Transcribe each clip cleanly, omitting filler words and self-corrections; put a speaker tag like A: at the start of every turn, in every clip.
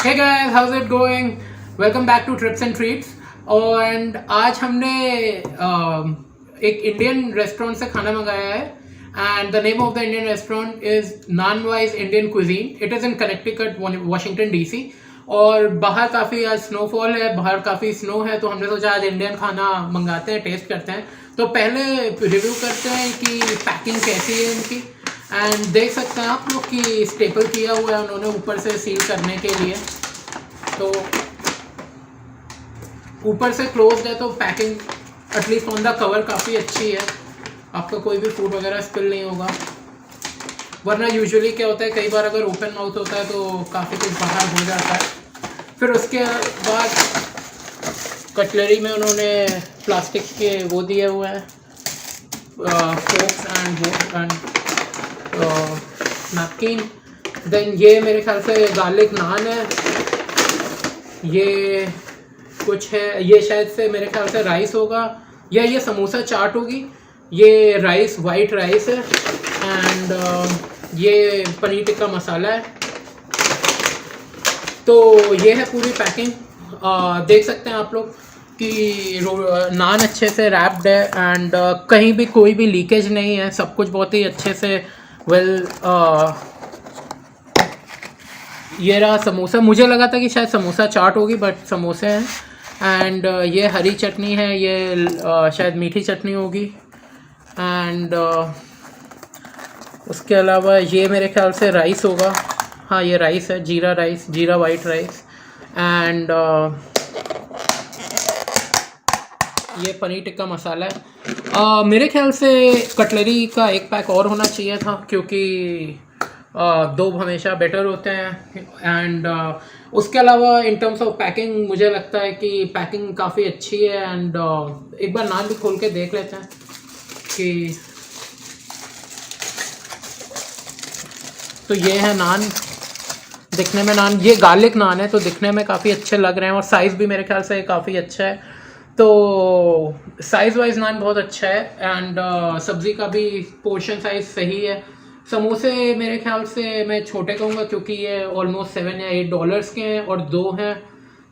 A: Hey guys, how's it going? Welcome back to Trips and Treats. और आज हमने एक इंडियन रेस्टोरेंट से खाना मंगाया है and the name of the Indian restaurant is Naanwise Indian cuisine. It is in Connecticut, Washington DC. और बाहर काफ़ी आज स्नोफॉल है, बाहर काफ़ी स्नो है, तो हमने सोचा आज इंडियन खाना मंगाते हैं, टेस्ट करते हैं. तो पहले रिव्यू करते हैं कि पैकिंग कैसी है इनकी. एंड देख सकते हैं आप लोग कि स्टेपल किया हुआ है उन्होंने ऊपर से सील करने के लिए. तो ऊपर से क्लोज्ड है, तो packing at least on the cover काफ़ी अच्छी है. आपका कोई भी फूड वगैरह स्पिल नहीं होगा. वरना यूजुअली क्या होता है, कई बार अगर ओपन माउथ होता है तो काफ़ी कुछ बाहर हो जाता है. फिर उसके बाद कटलरी में उन्होंने प्लास्टिक के वो दिए हुए हैं, फोक्स एंड नैपकिन. देन ये मेरे ख्याल से गार्लिक नान है, ये कुछ है, ये शायद से मेरे ख्याल से राइस होगा या ये समोसा चाट होगी. ये राइस वाइट राइस है एंड ये पनीर टिक्का मसाला है. तो ये है पूरी पैकिंग. देख सकते हैं आप लोग कि नान अच्छे से रैप्ड है एंड कहीं भी कोई भी लीकेज नहीं है. सब कुछ बहुत ही अच्छे से ये रहा समोसा. मुझे लगा था कि शायद समोसा चाट होगी बट समोसे हैं. एंड ये हरी चटनी है, ये शायद मीठी चटनी होगी. एंड उसके अलावा ये मेरे ख्याल से राइस होगा. हाँ, ये राइस है, जीरा राइस, जीरा वाइट राइस. एंड ये पनीर टिक्का मसाला है. मेरे ख्याल से कटलरी का एक पैक और होना चाहिए था क्योंकि दो हमेशा बेटर होते हैं. एंड उसके अलावा इन टर्म्स ऑफ पैकिंग मुझे लगता है कि पैकिंग काफ़ी अच्छी है. एंड एक बार नान भी खोल के देख लेते हैं कि तो ये है नान. दिखने में नान, ये गार्लिक नान है तो दिखने में काफ़ी अच्छे लग रहे हैं और साइज़ भी मेरे ख्याल से काफ़ी अच्छा है. तो साइज़ वाइज नान बहुत अच्छा है. एंड सब्ज़ी का भी पोर्शन साइज़ सही है. समोसे मेरे ख्याल से मैं छोटे कहूँगा क्योंकि ये ऑलमोस्ट $7 या $8 के हैं और दो हैं.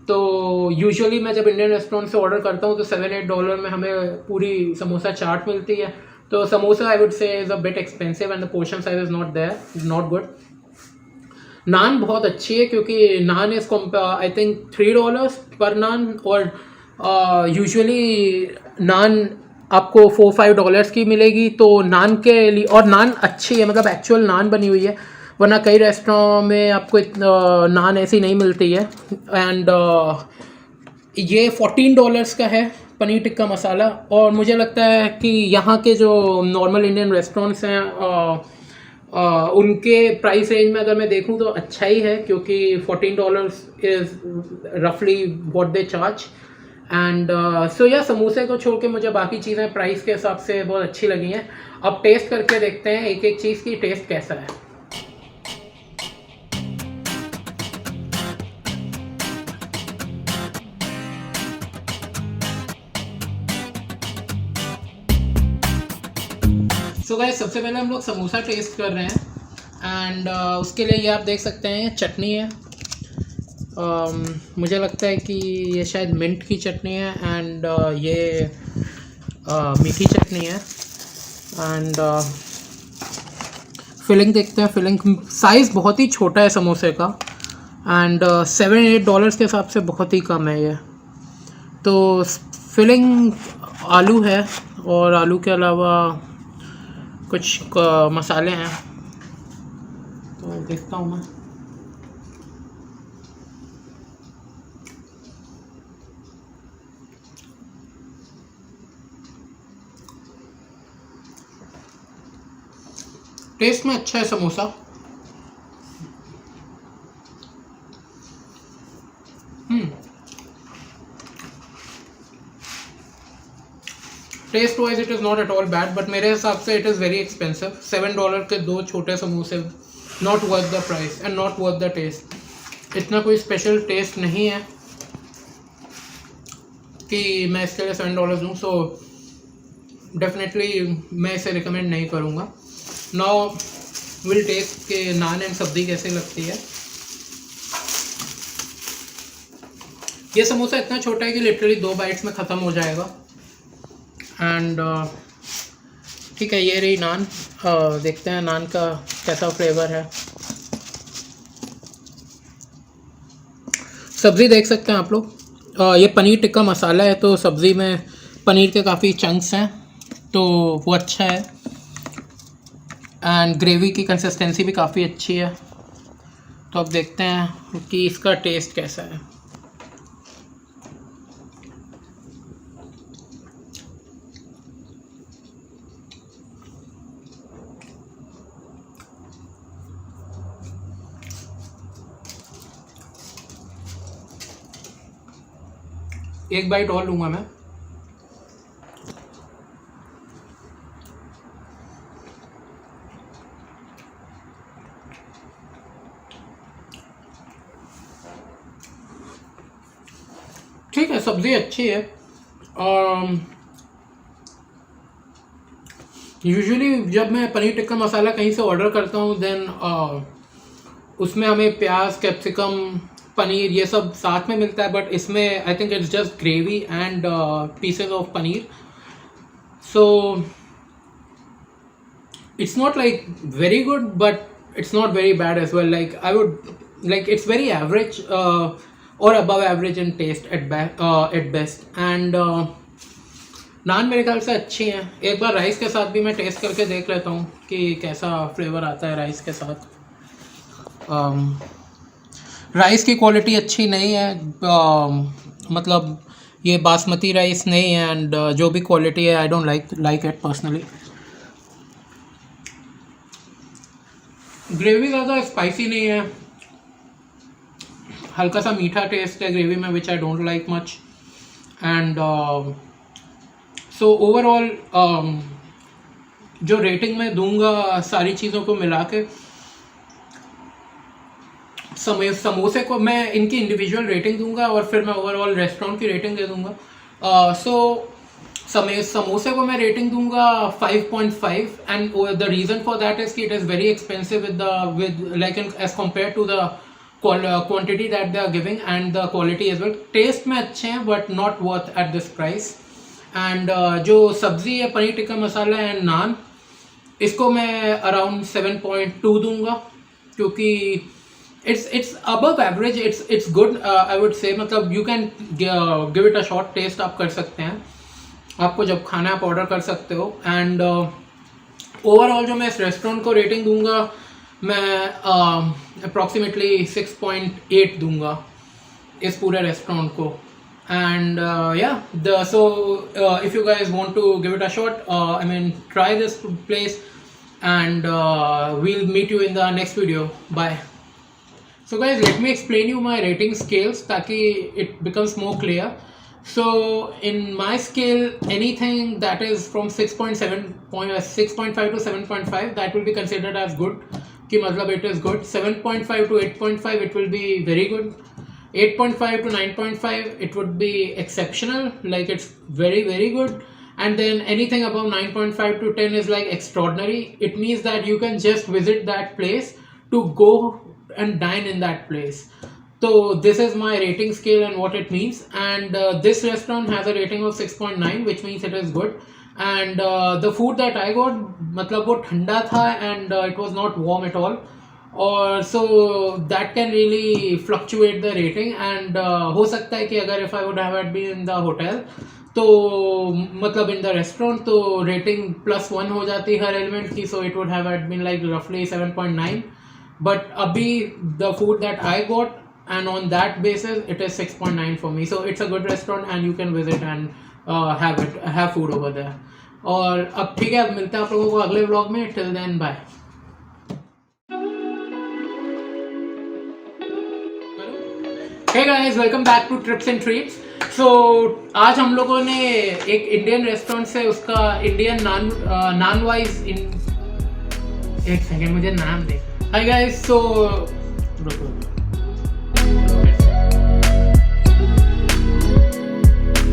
A: तो यूजुअली मैं जब इंडियन रेस्टोरेंट से ऑर्डर करता हूँ तो $7-8 में हमें पूरी समोसा चाट मिलती है. तो samosa I would say is a bit expensive and the portion size is not there, not good. Naan बहुत अच्छी है क्योंकि नान इज़ आई थिंक $3 पर नान. और यूजुअली नान आपको $4-5 की मिलेगी. तो नान के लिए, और नान अच्छी है, मतलब एक्चुअल नान बनी हुई है. वरना कई रेस्टोरेंट में आपको नान ऐसी नहीं मिलती है. एंड ये $14 का है पनीर टिक्का मसाला. और मुझे लगता है कि यहाँ के जो नॉर्मल इंडियन रेस्टोरेंट्स हैं उनके प्राइस रेंज में अगर मैं देखूँ तो अच्छा ही है क्योंकि $14 इज़ रफली what they charge. And so या समोसे को छोड़ के मुझे बाकी चीज़ें प्राइस के हिसाब से बहुत अच्छी लगी हैं. अब टेस्ट करके देखते हैं एक एक चीज़ की टेस्ट कैसा है. सो गाइस, सबसे पहले हम लोग समोसा टेस्ट कर रहे हैं. एंड उसके लिए ये आप देख सकते हैं चटनी है. मुझे लगता है कि ये शायद मिंट की चटनी है. एंड ये मीठी चटनी है. एंड फिलिंग देखते हैं. फिलिंग साइज़ बहुत ही छोटा है समोसे का. एंड $7-8 के हिसाब से बहुत ही कम है ये. तो फिलिंग आलू है और आलू के अलावा कुछ मसाले हैं. तो देखता हूँ मैं. टेस्ट में अच्छा है samosa. Taste wise it is not at all bad but मेरे हिसाब से इट इज़ वेरी एक्सपेंसिव. $7 के दो छोटे समोसे, not worth the price and not worth the taste. इतना कोई स्पेशल टेस्ट नहीं है कि मैं इसके लिए $7 दूँ. सो डेफिनेटली मैं इसे रिकमेंड नहीं करूँगा. नाउ विल टेस्ट के नान एंड सब्ज़ी कैसे लगती है. ये समोसा इतना छोटा है कि लिटरली 2 बाइट्स में ख़त्म हो जाएगा। एंड ठीक है, ये रही नान। देखते हैं नान का कैसा फ्लेवर है। सब्ज़ी देख सकते हैं आप लोग, ये पनीर टिक्का मसाला है, तो सब्ज़ी में पनीर के काफ़ी चंक्स हैं, तो वो अच्छा है। एंड ग्रेवी की कंसिस्टेंसी भी काफ़ी अच्छी है। तो अब देखते हैं कि इसका टेस्ट कैसा है। एक बाइट और लूँगा मैं। ठीक है, सब्ज़ी अच्छी है। यूजुअली जब मैं पनीर टिक्का मसाला कहीं से ऑर्डर करता हूँ देन उसमें हमें प्याज, कैप्सिकम, पनीर ये सब साथ में मिलता है, बट इसमें I think it's just gravy and pieces of paneer. So it's not like very good, but it's not very bad as well. Like I would like it's very average or above average in taste at best. And नान मेरे ख्याल से अच्छी हैं। एक बार rice के साथ भी मैं टेस्ट करके देख लेता हूँ कि कैसा फ्लेवर आता है राइस के साथ। राइस की क्वालिटी अच्छी नहीं है, मतलब ये बासमती राइस नहीं है, एंड जो भी क्वालिटी है I don't like it personally. Gravy ज़्यादा स्पाइसी नहीं है, हल्का सा मीठा टेस्ट है ग्रेवी में, which I don't like much. And so overall जो रेटिंग मैं दूंगा सारी चीज़ों को मिला के, समोसे को मैं इनकी इंडिविजुअल रेटिंग दूंगा और फिर मैं ओवरऑल रेस्टोरेंट की रेटिंग दे दूंगा। समोसे को मैं रेटिंग दूंगा 5.5 and the reason for that is कि it is very expensive with like as compare to the quantity that they are giving and the quality as well. Taste में अच्छे हैं but not worth at this price. And जो सब्ज़ी है paneer tikka masala and naan, इसको मैं around 7.2 दूंगा, क्योंकि it's above average, it's good, I would say। मतलब you can give it a shot, test आप कर सकते हैं, आपको जब खाना आप ऑर्डर कर सकते हो। एंड ओवरऑल जो मैं इस रेस्टोरेंट को रेटिंग दूंगा, मैं अप्रॉक्सीमेटली 6.8 दूंगा इस पूरे रेस्टोरेंट को। एंड या so if you guys want to give it a shot, I mean try this place, and we'll meet you in the next video. Bye. So guys, let me explain you my rating scales ताकि it becomes more clear. So in my scale, anything that is from 6.5 to 7.5, that will be considered as good, कि मतलब it is good. 7.5 to 8.5, it will be very good. 8.5 to 9.5, it would be exceptional, like it's very very good. And then anything above 9.5 to 10 is like extraordinary. It means that you can just visit that place to go and dine in that place. So this is my rating scale and what it means. And this restaurant has a rating of 6.9, which means it is good. And the food that I got, मतलब वो ठंडा था and it was not warm at all, और so that can really fluctuate the rating. And हो सकता है कि अगर if I would have been in the hotel, तो मतलब in the restaurant, तो rating +1 हो जाती हर एलिमेंट की, so it would have been like roughly 7.9. But abhi the food that I got, and on that basis it is 6.9 for me. So it's a good restaurant and you can visit and have food over there. और अब ठीक है, अब मिलते हैं आप लोगों को अगले व्लॉग में। Till then, bye. Hey guys, welcम back to Trips and Treats. So आज हम लोगों ने एक इंडियन रेस्टोरेंट से उसका इंडियन नान वाइज एक सेकेंड मुझे नाम दे। Hi guys, so